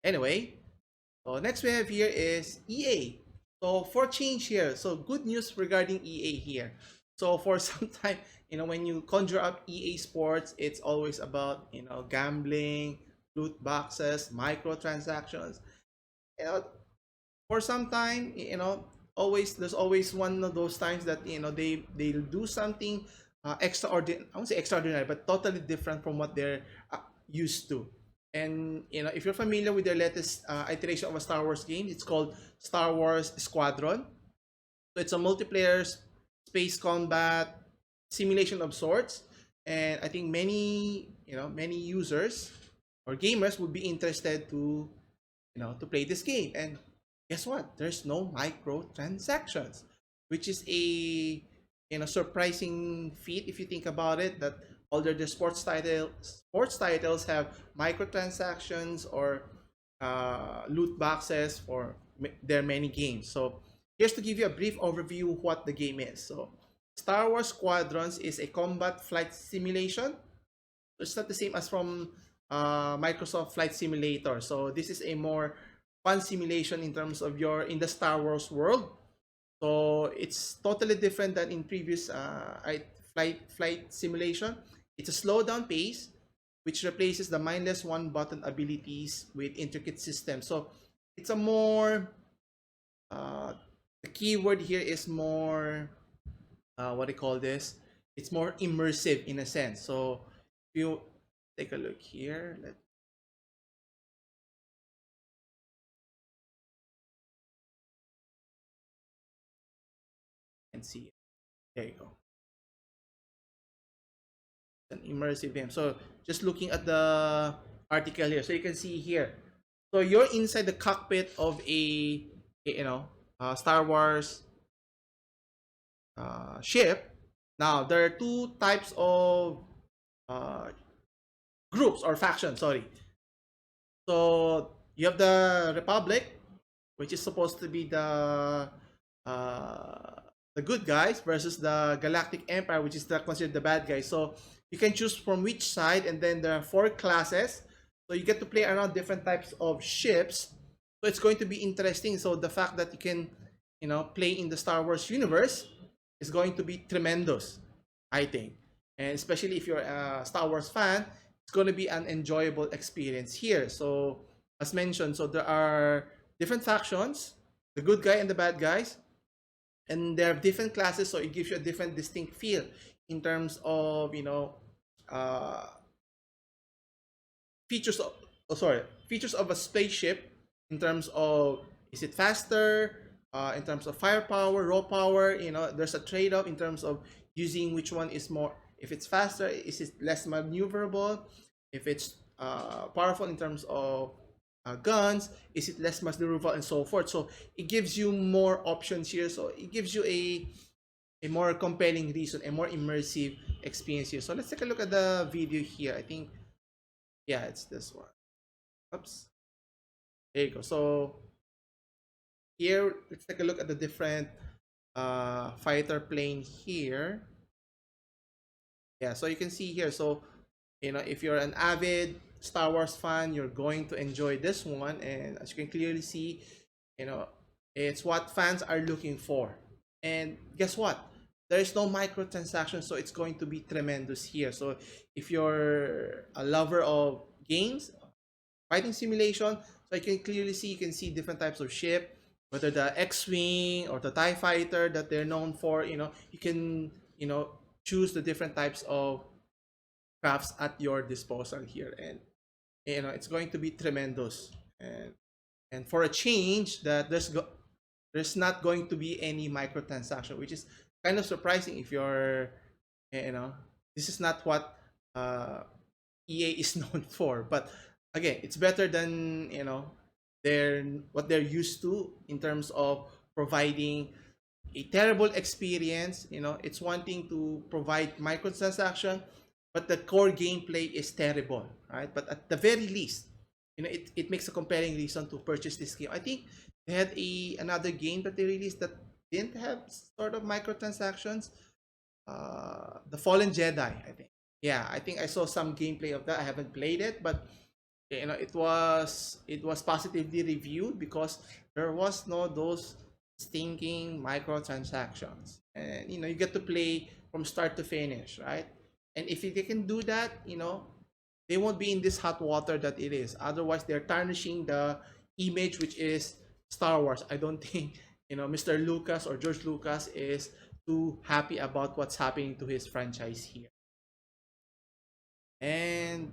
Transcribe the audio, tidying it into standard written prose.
Anyway, so next we have here is EA. So for change here, so good news regarding EA here. So for some time, when you conjure up EA Sports, it's always about gambling, loot boxes, microtransactions. You know, for some time, always there's always one of those times that they'll do something extraordinary. I won't say extraordinary, but totally different from what they're used to. And if you're familiar with their latest iteration of a Star Wars game, it's called Star Wars Squadron. So it's a multiplayer space combat simulation of sorts, and I think many users or gamers would be interested to play this game. And guess what? There's no microtransactions, which is a surprising feat if you think about it. That although the sports titles have microtransactions or loot boxes for their many games. So here's to give you a brief overview of what the game is. So Star Wars Squadrons is a combat flight simulation. It's not the same as from Microsoft Flight Simulator. So this is a more fun simulation in terms of you're in the Star Wars world. So it's totally different than in previous flight simulation. It's a slow down pace, which replaces the mindless one button abilities with intricate systems. So it's a more the key word here is more what do you call this? It's more immersive in a sense. So if you take a look here, let and see. There you go. An immersive game. So just looking at the article here, so you can see here. So you're inside the cockpit of Star Wars ship. Now there are two types of uh, groups or factions. Sorry. So you have the Republic, which is supposed to be uh, the good guys versus the Galactic Empire, which is considered the bad guys. So you can choose from which side, and then there are 4 classes. So you get to play around different types of ships. So it's going to be interesting. So the fact that you can, play in the Star Wars universe is going to be tremendous, I think. And especially if you're a Star Wars fan, it's going to be an enjoyable experience here. So as mentioned, so there are different factions, the good guy and the bad guys, and there are different classes, so it gives you a different distinct feel in terms of uh, features of features of a spaceship in terms of is it faster in terms of firepower, raw power. There's a trade-off in terms of using which one is more. If it's faster, is it less maneuverable? If it's powerful in terms of guns, is it less maneuverable, and so forth. So it gives you more options here, so it gives you a more compelling reason, a more immersive experience here. So let's take a look at the video here. I think, yeah, it's this one. Oops, there you go. So here, let's take a look at the different fighter plane here. Yeah, so you can see here. So if you're an avid Star Wars fan, you're going to enjoy this one. And as you can clearly see, you know it's what fans are looking for. And guess what? There is no microtransaction, so it's going to be tremendous here. So if you're a lover of games, fighting simulation, so you can see different types of ship, whether the X-wing or the TIE fighter that they're known for. You can choose the different types of crafts at your disposal here, and it's going to be tremendous. And for a change, that there's not going to be any microtransaction, which is kind of surprising if you're you know this is not what EA is known for. But again, it's better than they're what they're used to in terms of providing a terrible experience. It's one thing to provide microtransaction, but the core gameplay is terrible, right? But at the very least, it makes a compelling reason to purchase this game. I think they had another game that they released that didn't have sort of microtransactions. The Fallen Jedi, I think. Yeah, I think I saw some gameplay of that. I haven't played it, but it was positively reviewed because there was no those stinking microtransactions, and you get to play from start to finish, right? And if they can do that, they won't be in this hot water that it is. Otherwise, they're tarnishing the image, which is Star Wars. I don't think Mr. Lucas or George Lucas is too happy about what's happening to his franchise here. And